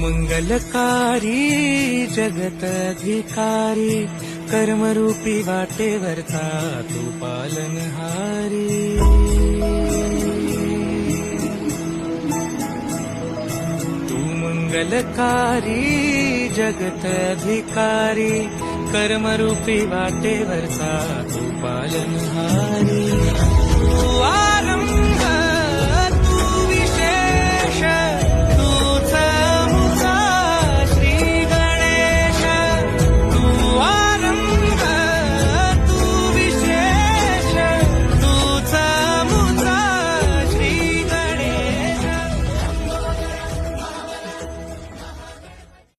मंगलकारी जगत अधिकारी कर्मरूपी वाटेवरचा तू पालनहारी तू मंगलकारी जगत अधिकारी कर्मरूपी वाटेवरचा तू पालनहारी तू आरंभ